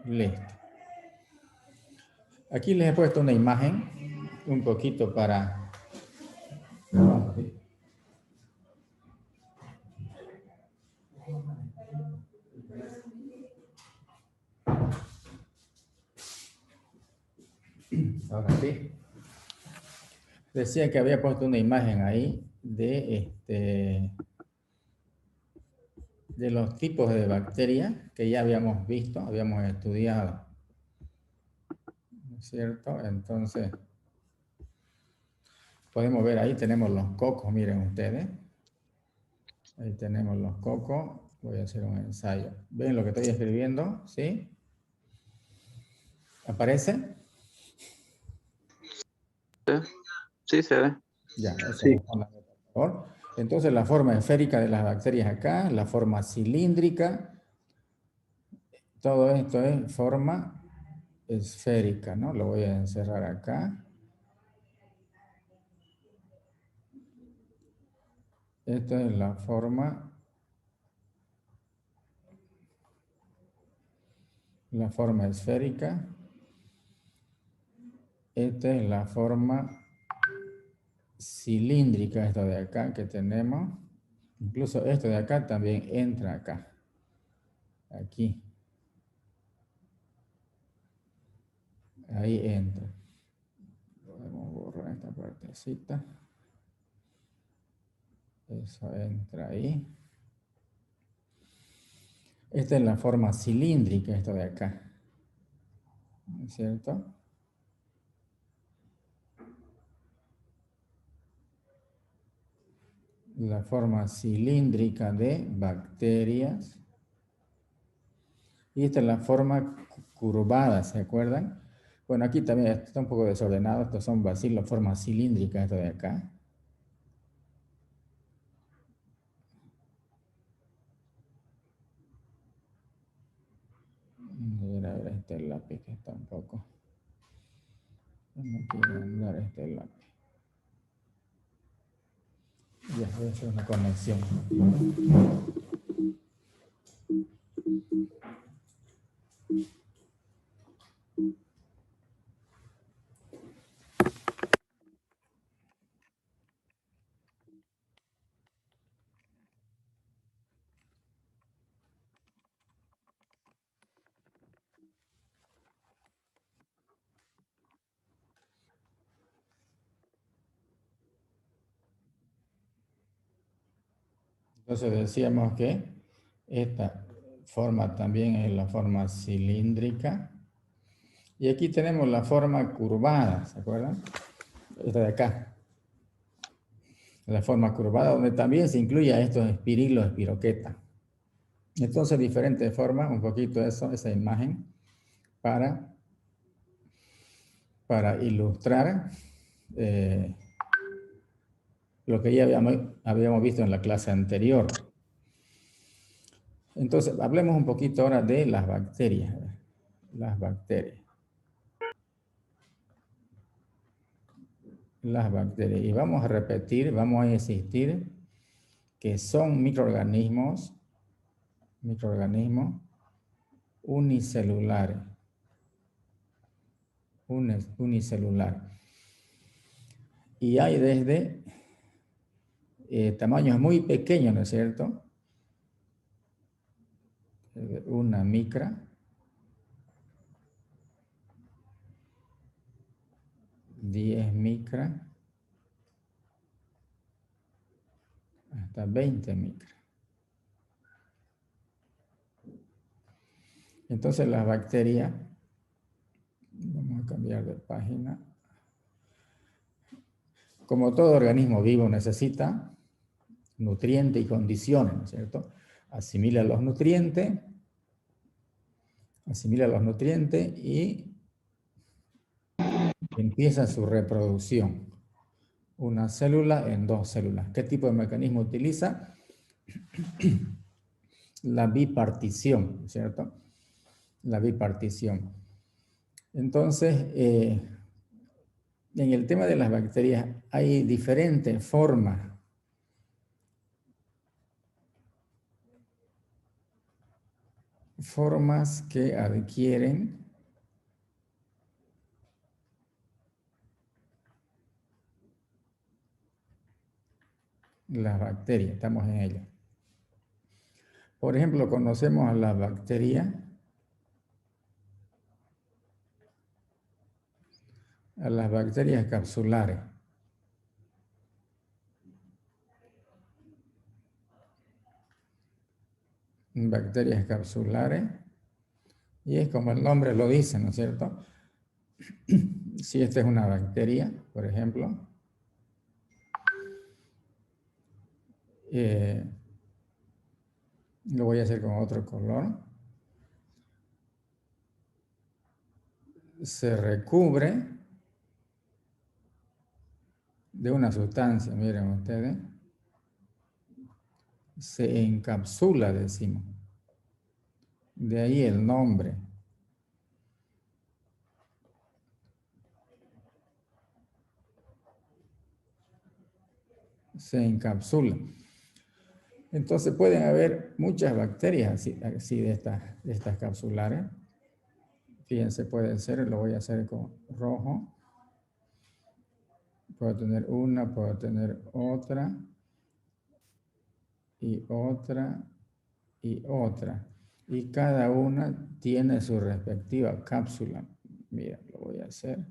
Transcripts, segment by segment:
Listo. Aquí les he puesto una imagen, un poquito para... Ahora sí. Decía que había puesto una imagen ahí de los tipos de bacterias que ya habíamos visto, habíamos estudiado. ¿No es cierto? Entonces, podemos ver ahí, tenemos los cocos, miren ustedes. Ahí tenemos los cocos. Voy a hacer un ensayo. ¿Ven lo que estoy escribiendo? ¿Sí? ¿Aparece? Sí, se ve. Ya, eso Sí. es por favor. Entonces, la forma esférica de las bacterias acá, la forma cilíndrica, todo esto es forma esférica, ¿no? Lo voy a encerrar acá. Esta es la forma esférica. Esta es la forma cilíndrica, esto de acá que tenemos. Incluso esto de acá también entra acá. Aquí. Ahí entra. Podemos borrar esta partecita. Eso entra ahí. Esta es la forma cilíndrica, esto de acá. ¿No es cierto? La forma cilíndrica de bacterias. Y esta es la forma curvada, ¿se acuerdan? Bueno, aquí también está un poco desordenado. Estos son bacilos, forma cilíndrica, esto de acá. A ver, este lápiz que está un poco... No quiero andar este lápiz. Ya, voy a hacer una conexión. Entonces decíamos que esta forma también es la forma cilíndrica. Y aquí tenemos la forma curvada, ¿se acuerdan? Esta de acá. La forma curvada, donde también se incluye a estos espirilos, espiroqueta. Entonces, diferentes formas, un poquito eso, esa imagen, para ilustrar lo que ya habíamos visto en la clase anterior. Entonces, hablemos un poquito ahora de las bacterias. Las bacterias. Las bacterias. Y vamos a repetir, vamos a insistir que son microorganismos unicelulares. Unicelular. Y hay desde tamaños muy pequeños, ¿no es cierto? Una micra, 10 micra, hasta 20 micra. Entonces las bacterias, vamos a cambiar de página, como todo organismo vivo necesita nutrientes y condiciones, ¿no es cierto? Asimila los nutrientes y empieza su reproducción. Una célula en dos células. ¿Qué tipo de mecanismo utiliza? La bipartición, ¿cierto? La bipartición. Entonces, en el tema de las bacterias hay diferentes formas formas que adquieren las bacterias. Estamos en ello. Por ejemplo, conocemos a las bacterias capsulares. Bacterias capsulares, y es como el nombre lo dice, ¿no es cierto? Si esta es una bacteria, por ejemplo, lo voy a hacer con otro color, se recubre de una sustancia, miren ustedes, se encapsula, decimos, de ahí el nombre. Se encapsula. Entonces pueden haber muchas bacterias así de estas capsulares. Fíjense, puede ser, lo voy a hacer con rojo. Puedo tener una, puedo tener otra, y otra, y otra. Y cada una tiene su respectiva cápsula. Mira, lo voy a hacer.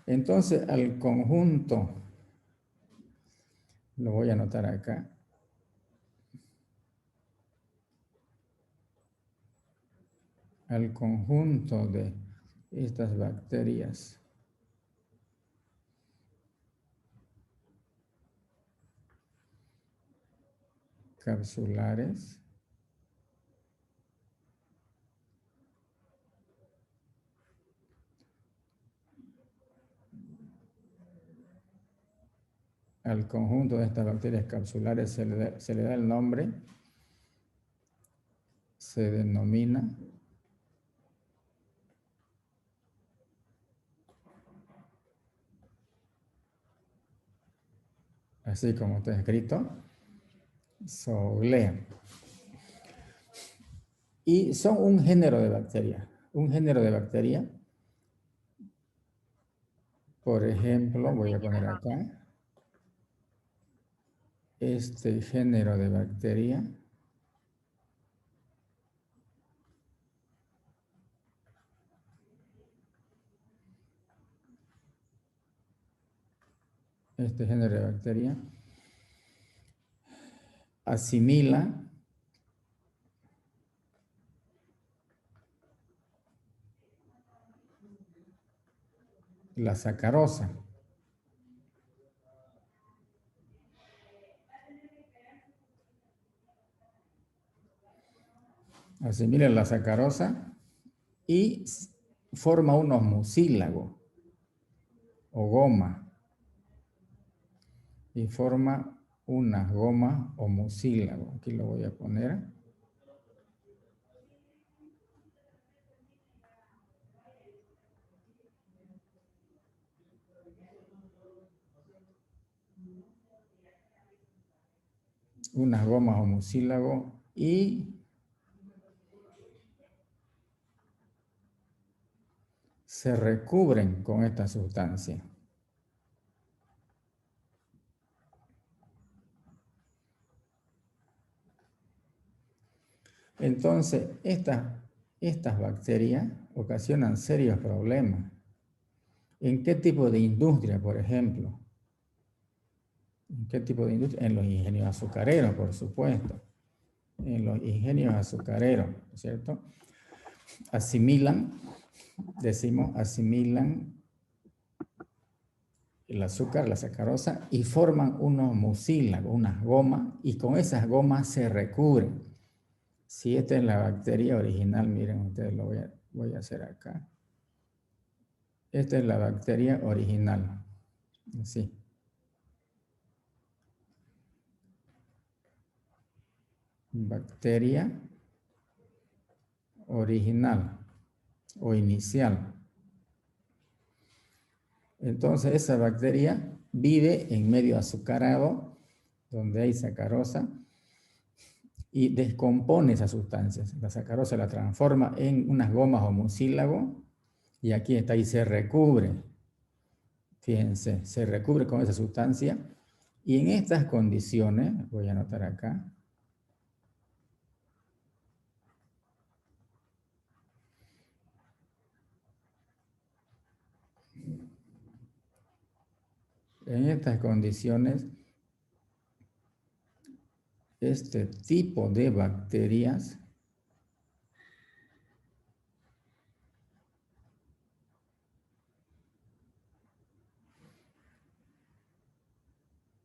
Entonces, al conjunto, lo voy a anotar acá, al conjunto de estas bacterias capsulares, al conjunto de estas bacterias capsulares se le da el nombre, se denomina así como está escrito, Zooglia. Y son un género de bacterias. Un género de bacterias, por ejemplo, voy a poner acá, este género de bacteria asimila la sacarosa. Asimila la sacarosa y forma unos mucílagos o goma. Y forma unas gomas o mucílagos. Aquí lo voy a poner. Unas gomas o mucílagos y se recubren con esta sustancia. Entonces, estas bacterias ocasionan serios problemas. ¿En qué tipo de industria, por ejemplo? ¿En qué tipo de industria? En los ingenios azucareros, por supuesto. En los ingenios azucareros, ¿cierto? Asimilan, decimos, asimilan el azúcar, la sacarosa, y forman unos mucílagos, unas gomas, y con esas gomas se recubren. Si esta es la bacteria original, miren ustedes, lo voy a hacer acá. Esta es la bacteria original, así. Bacteria original o inicial. Entonces esa bacteria vive en medio azucarado, donde hay sacarosa, y descompone esas sustancias. La sacarosa la transforma en unas gomas o mucílago, y aquí está y se recubre. Fíjense, se recubre con esa sustancia, y en estas condiciones, voy a anotar acá, en estas condiciones, este tipo de bacterias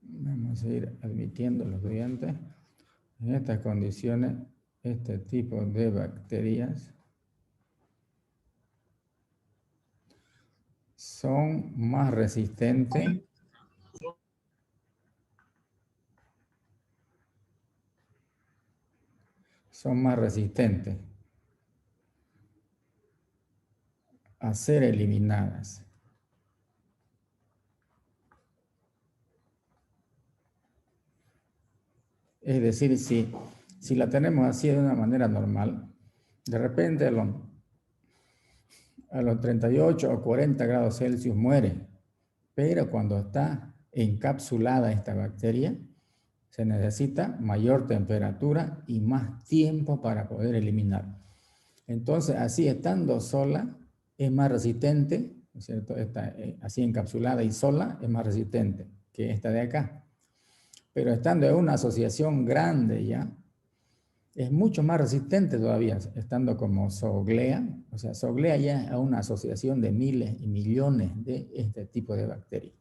vamos a ir admitiendo a los estudiantes. En estas condiciones, este tipo de bacterias son más resistentes a ser eliminadas. Es decir, si la tenemos así de una manera normal, de repente a los 38 o 40 grados Celsius muere, pero cuando está encapsulada esta bacteria, se necesita mayor temperatura y más tiempo para poder eliminar. Entonces, así estando sola, es más resistente, ¿no es cierto? Así encapsulada y sola es más resistente que esta de acá. Pero estando en una asociación grande ya, es mucho más resistente todavía, estando como zooglea. O sea, zooglea ya es una asociación de miles y millones de este tipo de bacterias.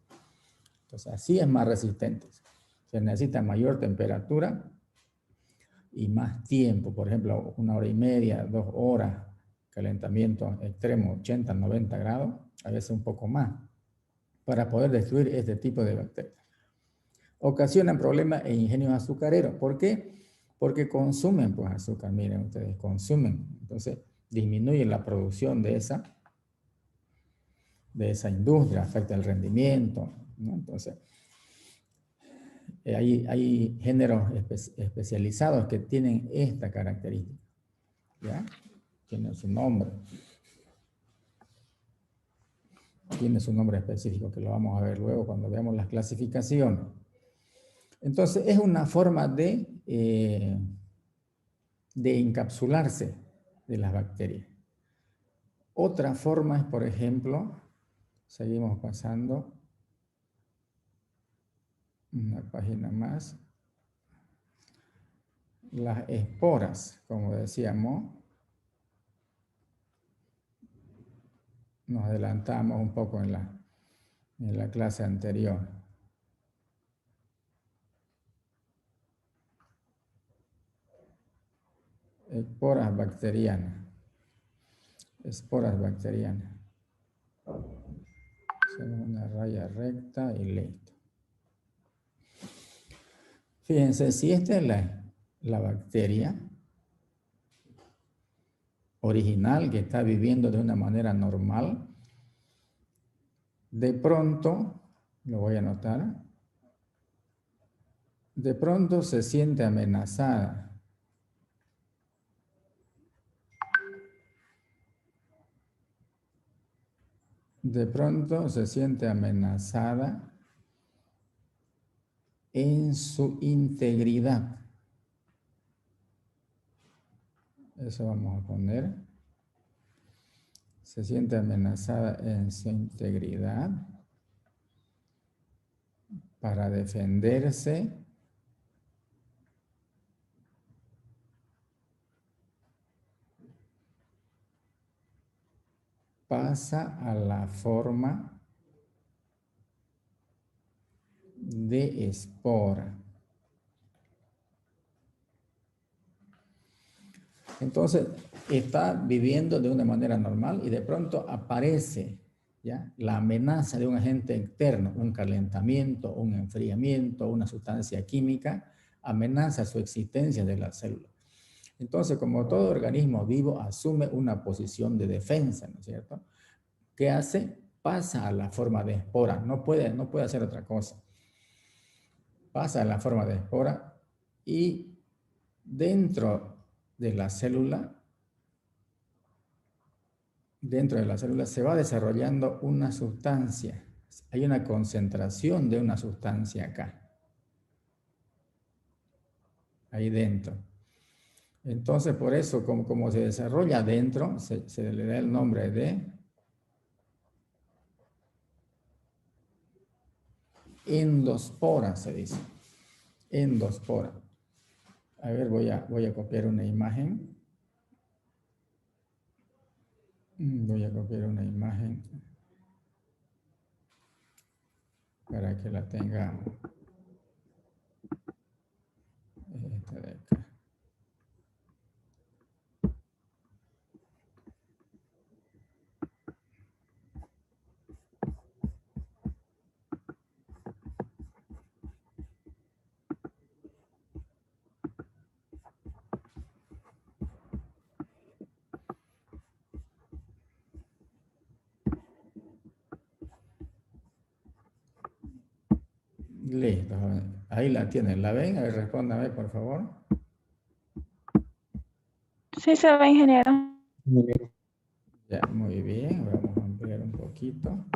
Entonces, así es más resistente. Se necesita mayor temperatura y más tiempo, por ejemplo, 1 hora y media, 2 horas, calentamiento extremo, 80, 90 grados, a veces un poco más, para poder destruir este tipo de bacterias. Ocasionan problemas en ingenios azucareros. ¿Por qué? Porque consumen pues azúcar, miren ustedes, consumen. Entonces, disminuye la producción de esa industria, afecta el rendimiento, ¿no? Entonces, hay géneros especializados que tienen esta característica, ¿ya? Tiene su nombre. Tiene su nombre específico, que lo vamos a ver luego cuando veamos las clasificaciones. Entonces, es una forma de encapsularse de las bacterias. Otra forma es, por ejemplo, seguimos pasando una página más. Las esporas, como decíamos, nos adelantamos un poco en la clase anterior. Esporas bacterianas. Esporas bacterianas. Hacemos una raya recta y listo. Fíjense, si esta es la bacteria original que está viviendo de una manera normal, de pronto, lo voy a anotar, de pronto se siente amenazada. De pronto se siente amenazada en su integridad. Eso vamos a poner. Se siente amenazada en su integridad para defenderse pasa a la forma de espora. Entonces, está viviendo de una manera normal y de pronto aparece, ¿ya?, la amenaza de un agente externo, un calentamiento, un enfriamiento, una sustancia química, amenaza su existencia de la célula. Entonces, como todo organismo vivo asume una posición de defensa, ¿no es cierto? ¿Qué hace? Pasa a la forma de espora, no puede hacer otra cosa. Pasa a la forma de espora y dentro de la célula se va desarrollando una sustancia. Hay una concentración de una sustancia acá, ahí dentro. Entonces, por eso, como se desarrolla adentro, se le da el nombre de endospora, se dice. Endospora. A ver, voy a copiar una imagen. Voy a copiar una imagen para que la tenga esta de acá. Listo. Ahí la tienen. ¿La ven? A ver, respóndame, por favor. Sí se ve, ingeniero. Ya, muy bien. Vamos a ampliar un poquito.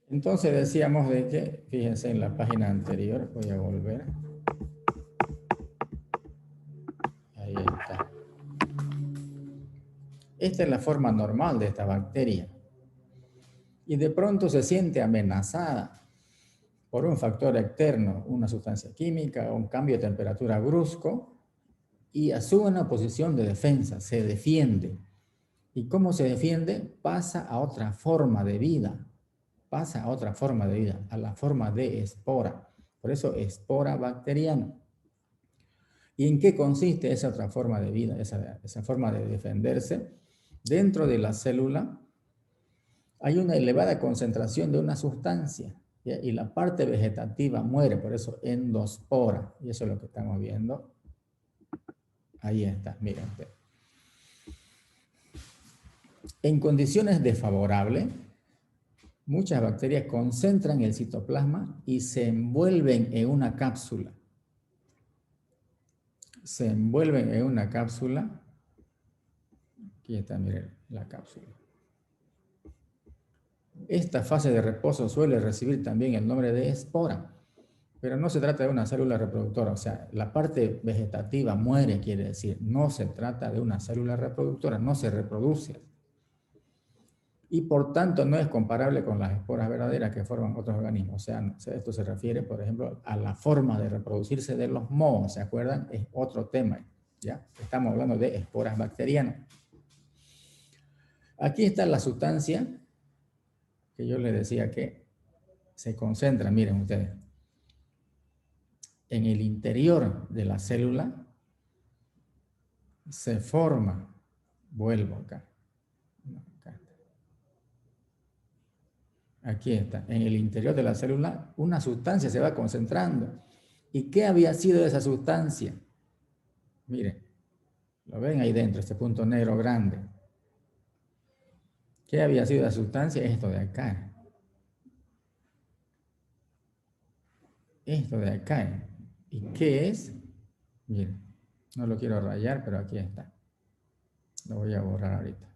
Entonces decíamos de que, fíjense en la página anterior, voy a volver. Ahí está. Esta es la forma normal de esta bacteria. Y de pronto se siente amenazada por un factor externo, una sustancia química, un cambio de temperatura brusco, y asume una posición de defensa, se defiende. ¿Y cómo se defiende? Pasa a otra forma de vida. Pasa a otra forma de vida, a la forma de espora. Por eso, espora bacteriana. ¿Y en qué consiste esa otra forma de vida, esa forma de defenderse? Dentro de la célula hay una elevada concentración de una sustancia, ¿ya? Y la parte vegetativa muere, por eso endospora. Y eso es lo que estamos viendo. Ahí está, miren. En condiciones desfavorables, muchas bacterias concentran el citoplasma y se envuelven en una cápsula. Se envuelven en una cápsula. Aquí está, miren, la cápsula. Esta fase de reposo suele recibir también el nombre de espora, pero no se trata de una célula reproductora, o sea, la parte vegetativa muere, quiere decir, no se trata de una célula reproductora, no se reproduce. Y por tanto no es comparable con las esporas verdaderas que forman otros organismos. O sea, esto se refiere, por ejemplo, a la forma de reproducirse de los mohos, ¿se acuerdan? Es otro tema, ¿ya? Estamos hablando de esporas bacterianas. Aquí está la sustancia que yo les decía que se concentra, miren ustedes, en el interior de la célula se forma, vuelvo acá, aquí está, en el interior de la célula una sustancia se va concentrando. ¿Y qué había sido esa sustancia? Miren, lo ven ahí dentro, este punto negro grande. ¿Qué había sido la sustancia? Esto de acá. Esto de acá. ¿Y qué es? Miren, no lo quiero rayar, pero aquí está. Lo voy a borrar ahorita.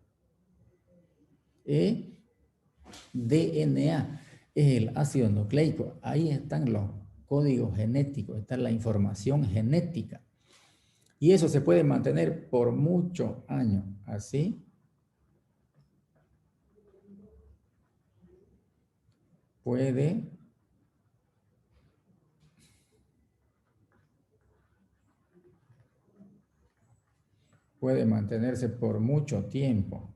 DNA es el ácido nucleico. Ahí están los códigos genéticos, está la información genética. Y eso se puede mantener por muchos años. Así. Puede mantenerse por mucho tiempo.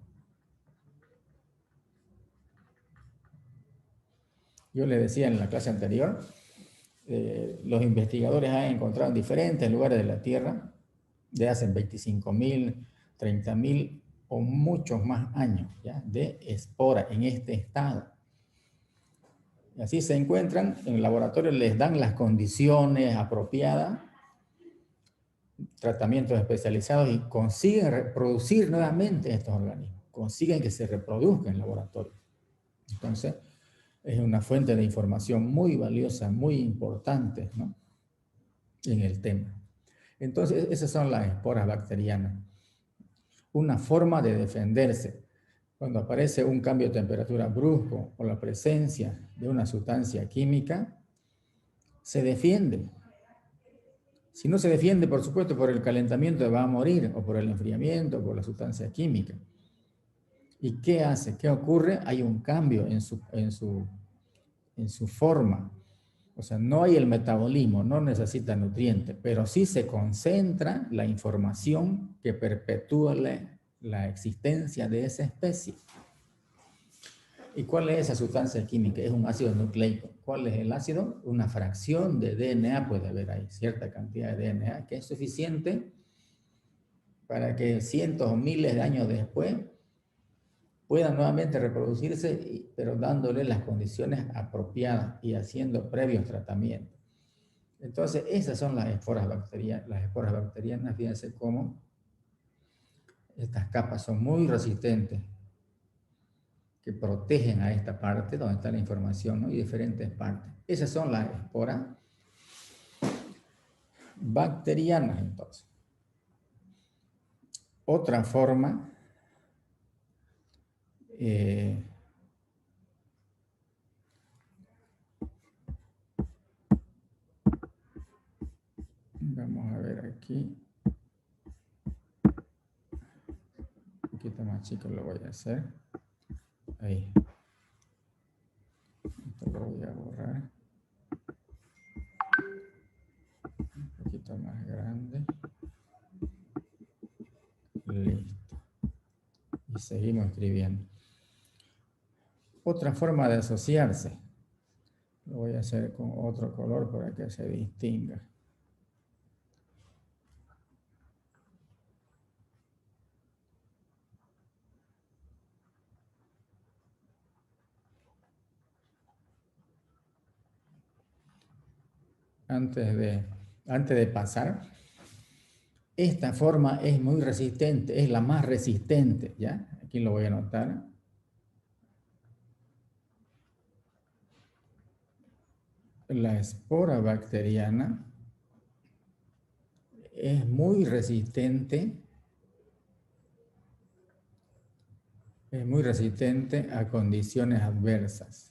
Yo les decía en la clase anterior, los investigadores han encontrado en diferentes lugares de la Tierra, de hace 25.000, 30.000 o muchos más años, ¿ya? De espora en este estado. Y así se encuentran, en el laboratorio les dan las condiciones apropiadas tratamientos especializados y consiguen reproducir nuevamente estos organismos, consiguen que se reproduzcan en laboratorio. Entonces, es una fuente de información muy valiosa, muy importante, ¿no?, en el tema. Entonces, esas son las esporas bacterianas. Una forma de defenderse. Cuando aparece un cambio de temperatura brusco o la presencia de una sustancia química, se defiende. Si no se defiende, por supuesto, por el calentamiento va a morir, o por el enfriamiento, o por la sustancia química. ¿Y qué hace? ¿Qué ocurre? Hay un cambio en su forma. O sea, no hay el metabolismo, no necesita nutrientes, pero sí se concentra la información que perpetúa la existencia de esa especie. ¿Y cuál es esa sustancia química? Es un ácido nucleico. ¿Cuál es el ácido? Una fracción de DNA puede haber ahí, cierta cantidad de DNA, que es suficiente para que cientos o miles de años después puedan nuevamente reproducirse, pero dándole las condiciones apropiadas y haciendo previos tratamientos. Entonces, esas son las esporas bacterianas. Las esporas bacterianas, fíjense cómo estas capas son muy resistentes, que protegen a esta parte donde está la información, ¿no?, y diferentes partes. Esas son las esporas bacterianas, entonces. Otra forma vamos a ver aquí. Un poquito más chico lo voy a hacer. Ahí. Esto lo voy a borrar. Un poquito más grande. Listo. Y seguimos escribiendo. Otra forma de asociarse. Lo voy a hacer con otro color para que se distinga. Antes de pasar, esta forma es muy resistente, es la más resistente, ¿ya? Aquí lo voy a anotar. La espora bacteriana es muy resistente a condiciones adversas.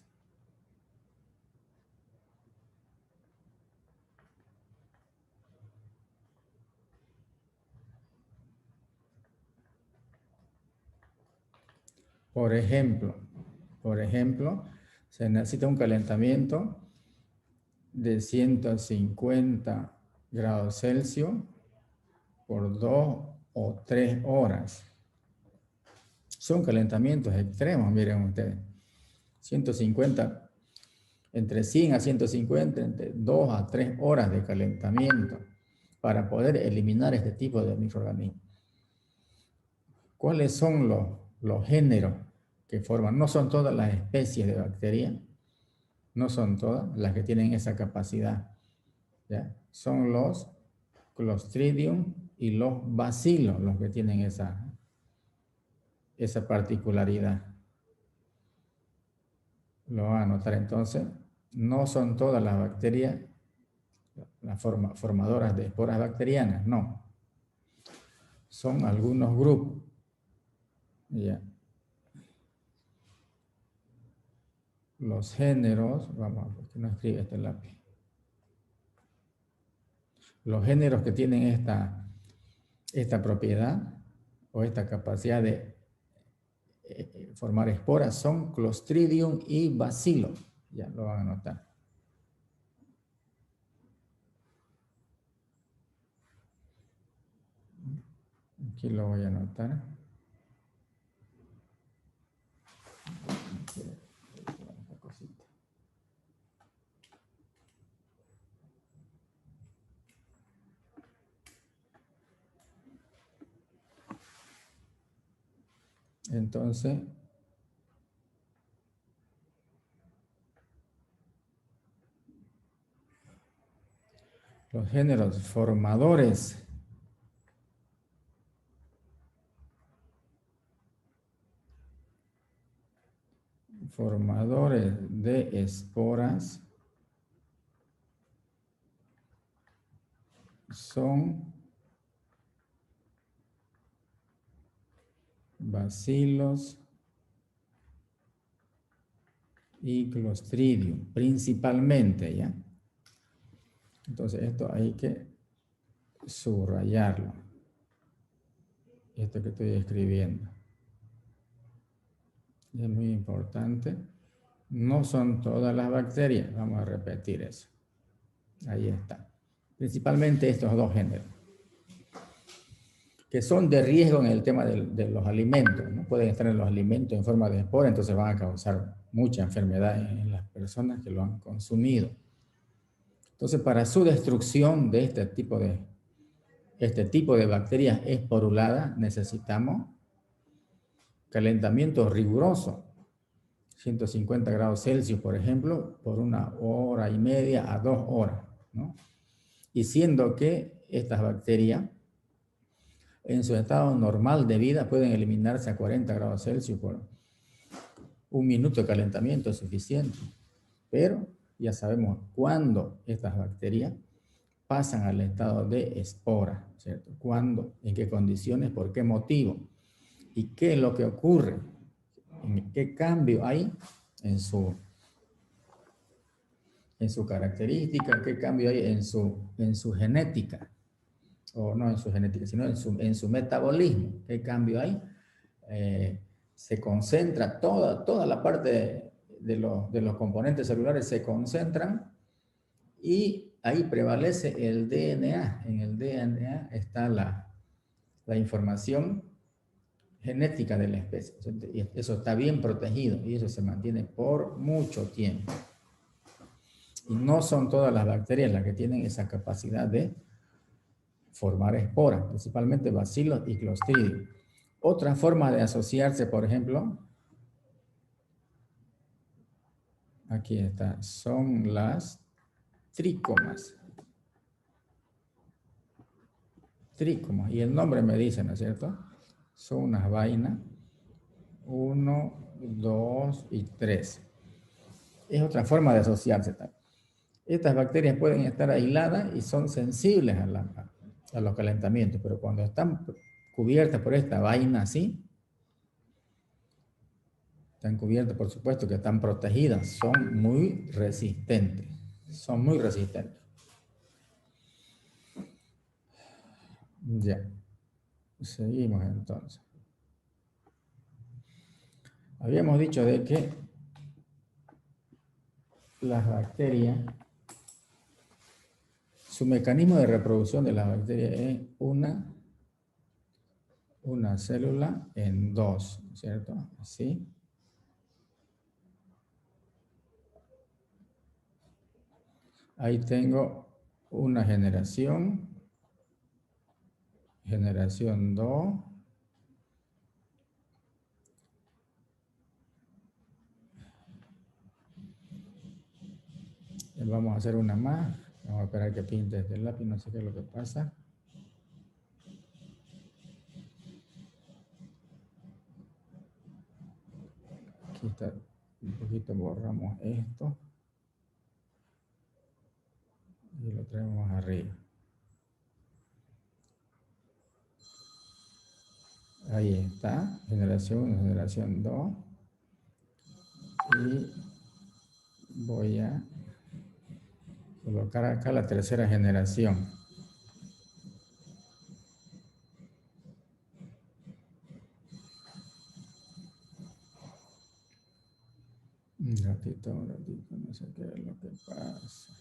Por ejemplo, se necesita un calentamiento de 150 grados Celsius por 2 o 3 horas. Son calentamientos extremos, miren ustedes. 150, entre 100 a 150, entre 2 a 3 horas de calentamiento para poder eliminar este tipo de microorganismos. ¿Cuáles son los géneros que forman? No son todas las especies de bacterias, no son todas las que tienen esa capacidad, ¿ya? Son los Clostridium y los Bacillus los que tienen esa particularidad. Lo van a notar entonces. No son todas las bacterias las formadoras de esporas bacterianas, no. Son algunos grupos. Ya. Los géneros, vamos a ver, que no escribe este lápiz. Los géneros que tienen esta propiedad o esta capacidad de formar esporas son Clostridium y Bacillus. Ya lo van a notar. Aquí lo voy a anotar. Entonces, los géneros formadores formadores de esporas son bacilos y Clostridium, principalmente, ¿ya? Entonces esto hay que subrayarlo. Esto que estoy escribiendo. Es muy importante. No son todas las bacterias. Vamos a repetir eso. Ahí está. Principalmente estos dos géneros. Que son de riesgo en el tema de los alimentos, ¿no? Pueden estar en los alimentos en forma de espora, entonces van a causar mucha enfermedad en las personas que lo han consumido. Entonces, para su destrucción de este tipo de bacterias esporuladas, necesitamos calentamiento riguroso. 150 grados Celsius, por ejemplo, por 1h30 a 2 horas, ¿no? Y siendo que estas bacterias, en su estado normal de vida, pueden eliminarse a 40 grados Celsius por 1 minuto de calentamiento es suficiente. Pero ya sabemos cuándo estas bacterias pasan al estado de espora, ¿cierto? ¿Cuándo? ¿En qué condiciones? ¿Por qué motivo? ¿Y qué es lo que ocurre? ¿Qué cambio hay en su característica? ¿Qué cambio hay en su genética? O no en su genética, sino en su metabolismo. ¿Qué cambio hay? Se concentra toda la parte de los componentes celulares se concentran y ahí prevalece el DNA. En el DNA está la información genética de la especie. Y eso está bien protegido y eso se mantiene por mucho tiempo. Y no son todas las bacterias las que tienen esa capacidad de formar esporas, principalmente bacilos y Clostridium. Otra forma de asociarse, por ejemplo, aquí está, son las trícomas. Trícomas, y el nombre me dice, ¿no es cierto? Son unas vainas, 1, 2 y 3. Es otra forma de asociarse también. Estas bacterias pueden estar aisladas y son sensibles a los calentamientos, pero cuando están cubiertas por esta vaina así, están cubiertas, por supuesto que están protegidas, son muy resistentes. Son muy resistentes. Ya. Seguimos entonces. Habíamos dicho de que las bacterias, su mecanismo de reproducción de las bacterias es una célula en dos, ¿cierto? Así. Ahí tengo una generación 2, vamos a hacer una más, vamos a esperar que pinte este lápiz, no sé qué es lo que pasa. Aquí está, un poquito borramos esto y lo traemos arriba. Ahí está, generación 1, generación 2. Y voy a colocar acá la tercera generación. Un ratito, no sé qué es lo que pasa.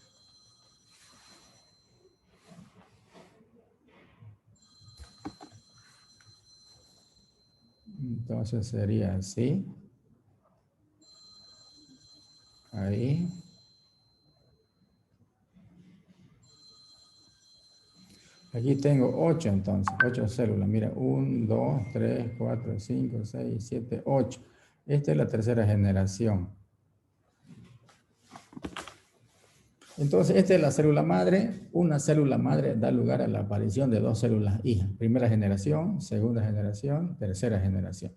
Entonces sería así. Ahí. Aquí tengo 8 entonces, 8 células. Mira, 1, 2, 3, 4, 5, 6, 7, 8. Esta es la tercera generación. Entonces, esta es la célula madre. Una célula madre da lugar a la aparición de 2 células hijas. Primera generación, segunda generación, tercera generación.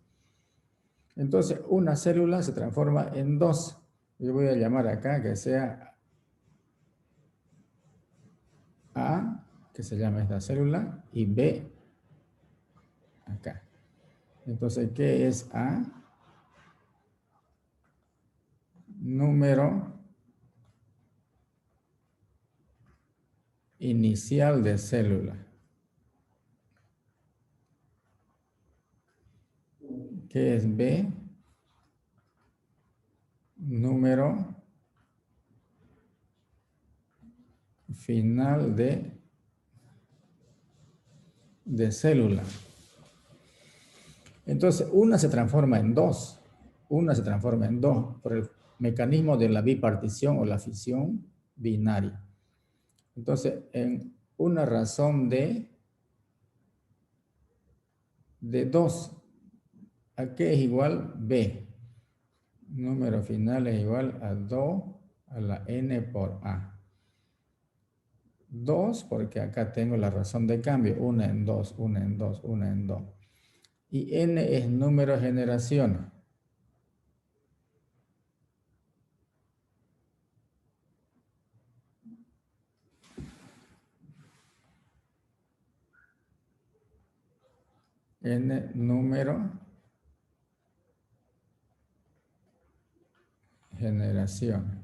Entonces, una célula se transforma en dos. Yo voy a llamar acá que sea A, que se llama esta célula, y B, acá. Entonces, ¿qué es A? Número inicial de célula. ¿Qué es B? Número final de célula. Entonces, una se transforma en dos. Una se transforma en dos por el mecanismo de la bipartición o la fisión binaria. Entonces, en una razón de 2, ¿a qué es igual? B. Número final es igual a 2 a la n por A. 2 porque acá tengo la razón de cambio. 1 en 2, 1 en 2, 1 en 2. Y n es número de generaciones. N número generaciones.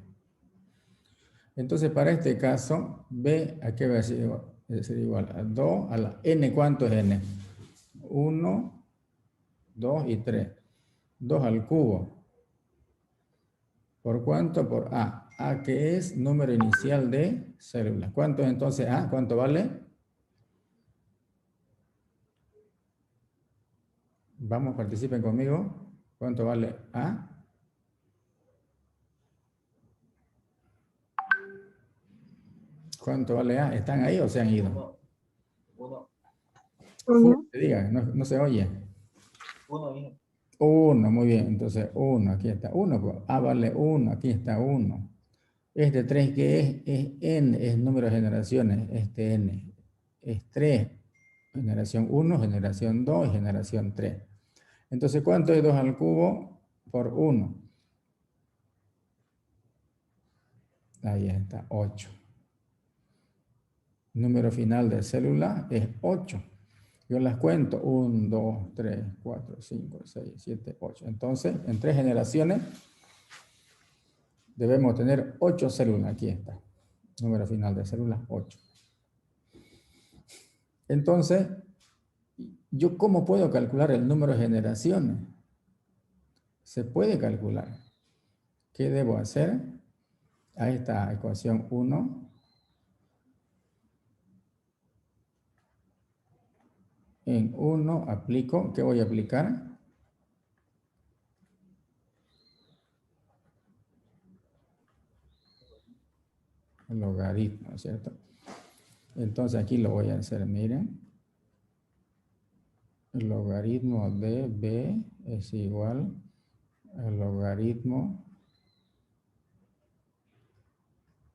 Entonces, para este caso, B, ¿a qué va a ser igual? Va a ser igual a 2 a la n. ¿Cuánto es n? 1, 2 y 3. 2 al cubo. ¿Por cuánto? Por A. A que es número inicial de células. ¿Cuánto es entonces A? ¿Cuánto vale? Vamos, participen conmigo. ¿Cuánto vale A? ¿Cuánto vale A? ¿Están ahí o se han ido? Fuerte, diga, no se oye. 1, muy bien. Entonces, 1, aquí está 1. Pues, A vale 1, aquí está 1. Este 3, ¿qué es? Es N, es número de generaciones. Este N es 3. Generación 1, generación 2 y generación 3. Entonces, ¿cuánto es 2 al cubo por 1? Ahí está, 8. Número final de célula es 8. Yo las cuento. 1, 2, 3, 4, 5, 6, 7, 8. Entonces, en 3 generaciones debemos tener 8 células. Aquí está. Número final de células, 8. Entonces, ¿yo cómo puedo calcular el número de generaciones? Se puede calcular. ¿Qué debo hacer? A esta ecuación 1. En 1 aplico, ¿qué voy a aplicar? El logaritmo, ¿cierto? Entonces aquí lo voy a hacer, miren. El logaritmo de B es igual al logaritmo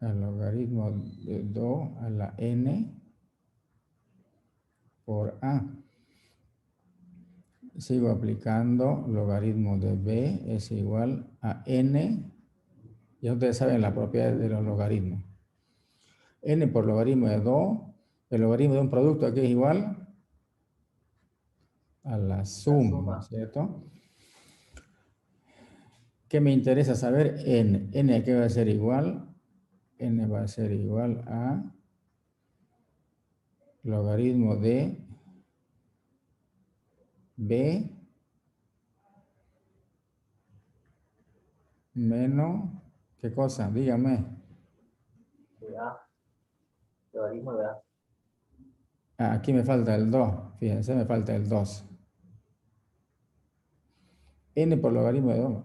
de 2 a la n por A. Sigo aplicando logaritmo de B es igual a n. Ya ustedes saben la propiedad de los logaritmos. N por logaritmo de 2. El logaritmo de un producto aquí es igual a la suma, ¿cierto? ¿Qué me interesa saber? N. N a qué va a ser igual. N va a ser igual a logaritmo de B menos, ¿qué cosa? Dígame. De A. Logaritmo de A. Ah, aquí me falta el 2. Fíjense, me falta el 2. N por logaritmo de 2.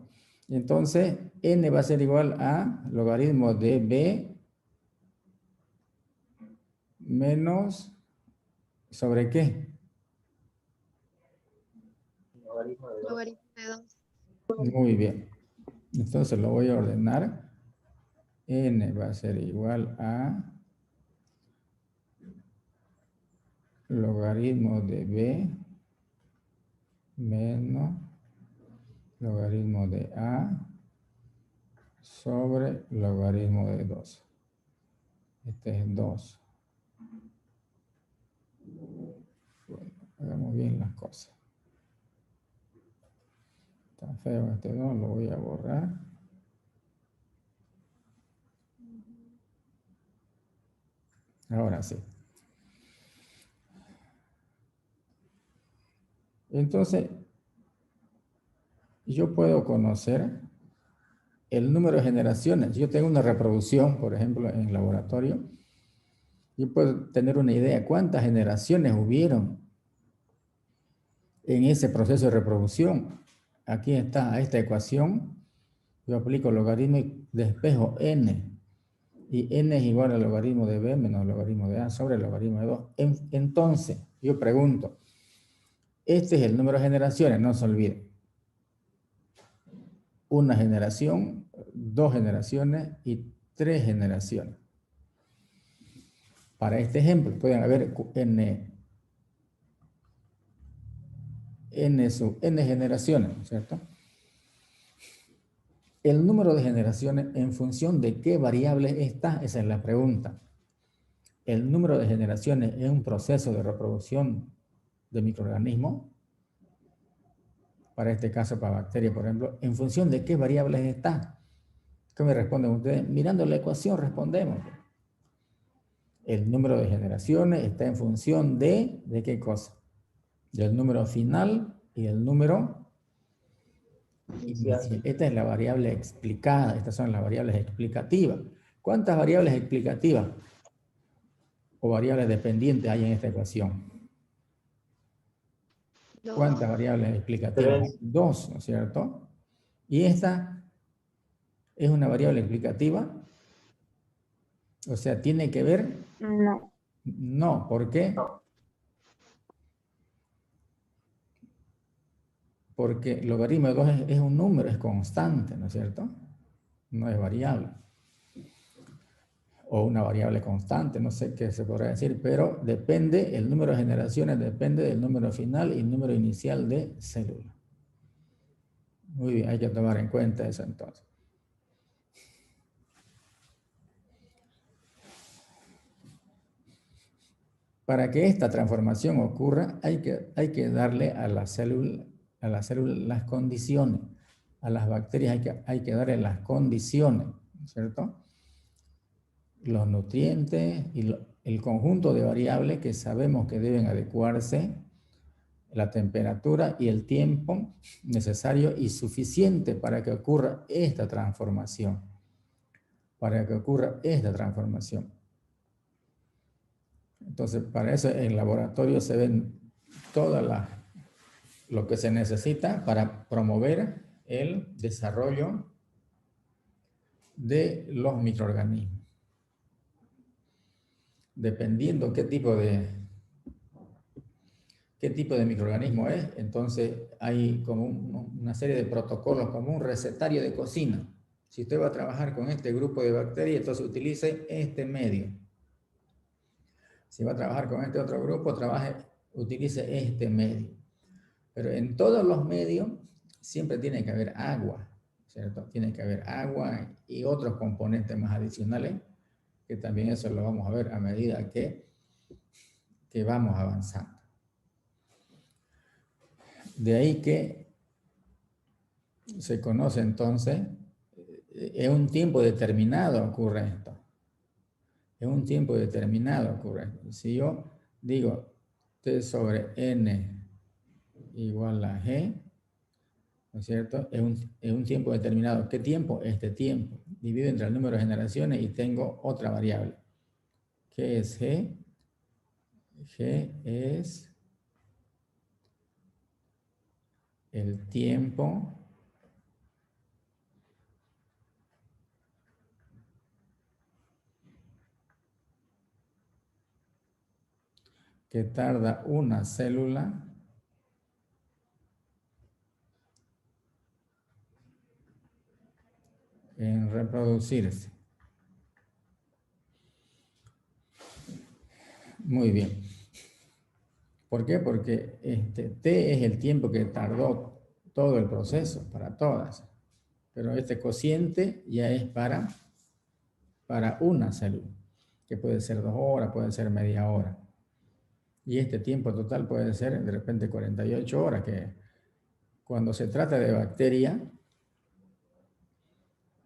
Entonces, N va a ser igual a logaritmo de B menos, ¿sobre qué? Logaritmo de 2. Logaritmo de 2. Muy bien. Entonces lo voy a ordenar. N va a ser igual a logaritmo de B menos logaritmo de A sobre logaritmo de 2. Este es 2. Bueno, hagamos bien las cosas. Está feo este 2, lo voy a borrar. Ahora sí. Entonces, yo puedo conocer el número de generaciones. Yo tengo una reproducción, por ejemplo, en laboratorio. Yo puedo tener una idea de cuántas generaciones hubieron en ese proceso de reproducción. Aquí está esta ecuación. Yo aplico logaritmo de espejo n. Y n es igual al logaritmo de b menos el logaritmo de a sobre el logaritmo de 2. Entonces, yo pregunto, este es el número de generaciones, no se olviden. Una generación, 2 generaciones y 3 generaciones. Para este ejemplo, pueden haber n generaciones, ¿cierto? El número de generaciones en función de qué variable está, esa es la pregunta. El número de generaciones en un proceso de reproducción de microorganismos, para este caso, para bacterias, por ejemplo, en función de qué variables está. ¿Qué me responden ustedes? Mirando la ecuación respondemos. El número de generaciones está en función ¿de qué cosa? Del número final y del número inicial. Esta es la variable explicada, estas son las variables explicativas. ¿Cuántas variables explicativas o variables dependientes hay en esta ecuación? ¿Cuántas variables explicativas hay? 2, ¿no es cierto? Y esta es una variable explicativa. O sea, ¿tiene que ver? No. No, ¿por qué? No. Porque el logaritmo de 2 es un número, es constante, ¿no es cierto? No es variable. O una variable constante, no sé qué se podrá decir, pero depende, el número de generaciones depende del número final y el número inicial de células. Muy bien, hay que tomar en cuenta eso entonces. Para que esta transformación ocurra, hay que darle a la célula las condiciones. A las bacterias hay que darle las condiciones, ¿cierto? Los nutrientes y el conjunto de variables que sabemos que deben adecuarse, la temperatura y el tiempo necesario y suficiente para que ocurra esta transformación. Para que ocurra esta transformación. Entonces, para eso en el laboratorio se ven lo que se necesita para promover el desarrollo de los microorganismos. Dependiendo qué tipo de microorganismo es, entonces hay como una serie de protocolos, como un recetario de cocina. Si usted va a trabajar con este grupo de bacterias, entonces utilice este medio. Si va a trabajar con este otro grupo, utilice este medio. Pero en todos los medios siempre tiene que haber agua, ¿cierto? Tiene que haber agua y otros componentes más adicionales, que también eso lo vamos a ver a medida que vamos avanzando. De ahí que se conoce entonces, en un tiempo determinado ocurre esto. En un tiempo determinado ocurre esto. Si yo digo T sobre N igual a G, ¿no es cierto? Es un tiempo determinado. ¿Qué tiempo? Este tiempo. Divido entre el número de generaciones y tengo otra variable. ¿Qué es G? G es el tiempo que tarda una célula en reproducirse. Muy bien. ¿Por qué? Porque T es el tiempo que tardó todo el proceso, para todas. Pero este cociente ya es para una célula, que puede ser 2 horas, puede ser media hora. Y este tiempo total puede ser de repente 48 horas, que cuando se trata de bacteria,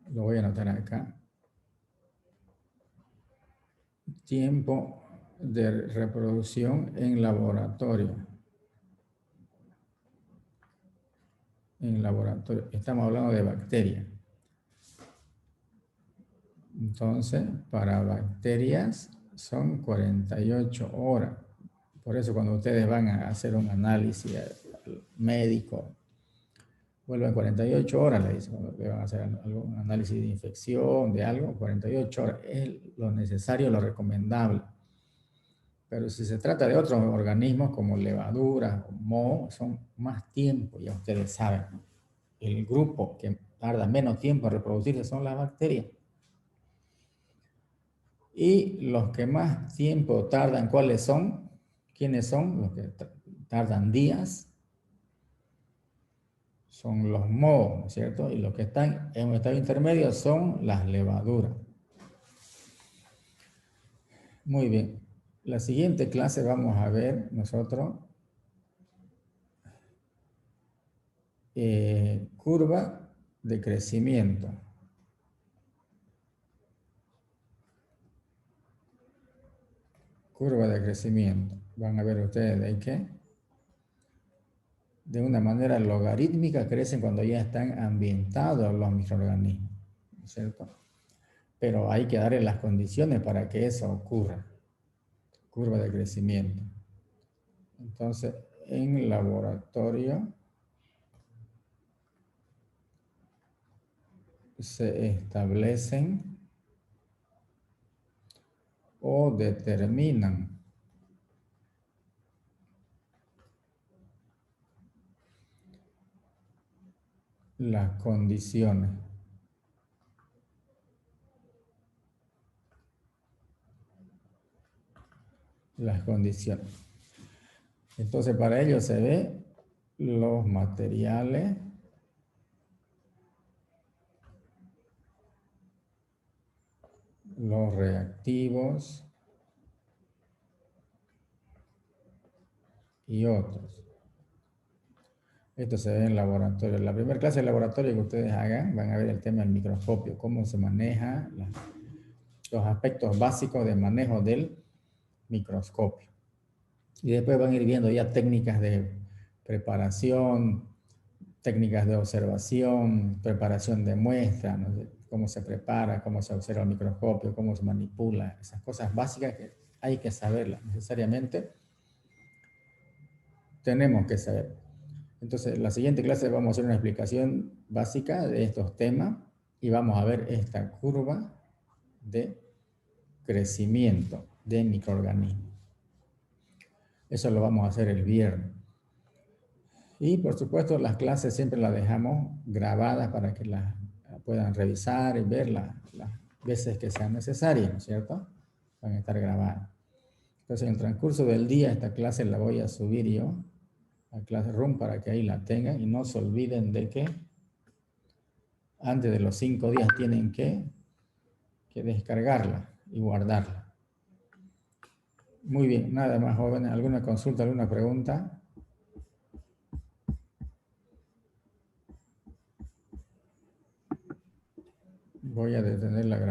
lo voy a anotar acá, tiempo de reproducción en laboratorio. En laboratorio, estamos hablando de bacterias. Entonces, para bacterias son 48 horas. Por eso cuando ustedes van a hacer un análisis médico, vuelven 48 horas, le dicen, cuando le van a hacer algún análisis de infección, de algo, 48 horas es lo necesario, lo recomendable. Pero si se trata de otros organismos como levaduras o moho, son más tiempo, ya ustedes saben. El grupo que tarda menos tiempo en reproducirse son las bacterias. Y los que más tiempo tardan, ¿cuáles son? ¿Quiénes son? Los que tardan días. Son los mohos, ¿no es cierto? Y los que están en un estado intermedio son las levaduras. Muy bien. La siguiente clase vamos a ver nosotros curva de crecimiento. Curva de crecimiento. Van a ver ustedes de qué. De una manera logarítmica crecen cuando ya están ambientados los microorganismos, ¿no es cierto? Pero hay que darle las condiciones para que eso ocurra. Curva de crecimiento. Entonces, en laboratorio se establecen o determinan las condiciones. Las condiciones. Entonces, para ello se ve los materiales los reactivos y otros. Esto se ve en laboratorio. La primera clase de laboratorio que ustedes hagan, van a ver el tema del microscopio, cómo se maneja los aspectos básicos de manejo del microscopio. Y después van a ir viendo ya técnicas de preparación, técnicas de observación, preparación de muestras, ¿no? Cómo se prepara, cómo se observa el microscopio, cómo se manipula, esas cosas básicas que hay que saberlas necesariamente. Tenemos que saber. Entonces, en la siguiente clase vamos a hacer una explicación básica de estos temas y vamos a ver esta curva de crecimiento de microorganismos. Eso lo vamos a hacer el viernes. Y por supuesto las clases siempre las dejamos grabadas para que las puedan revisar y ver las veces que sean necesarias, ¿no es cierto? Van a estar grabadas. Entonces en el transcurso del día esta clase la voy a subir yo a Classroom para que ahí la tengan y no se olviden de que antes de los 5 días tienen que descargarla y guardarla. Muy bien, nada más jóvenes. ¿Alguna consulta, alguna pregunta? Voy a detener la grabación.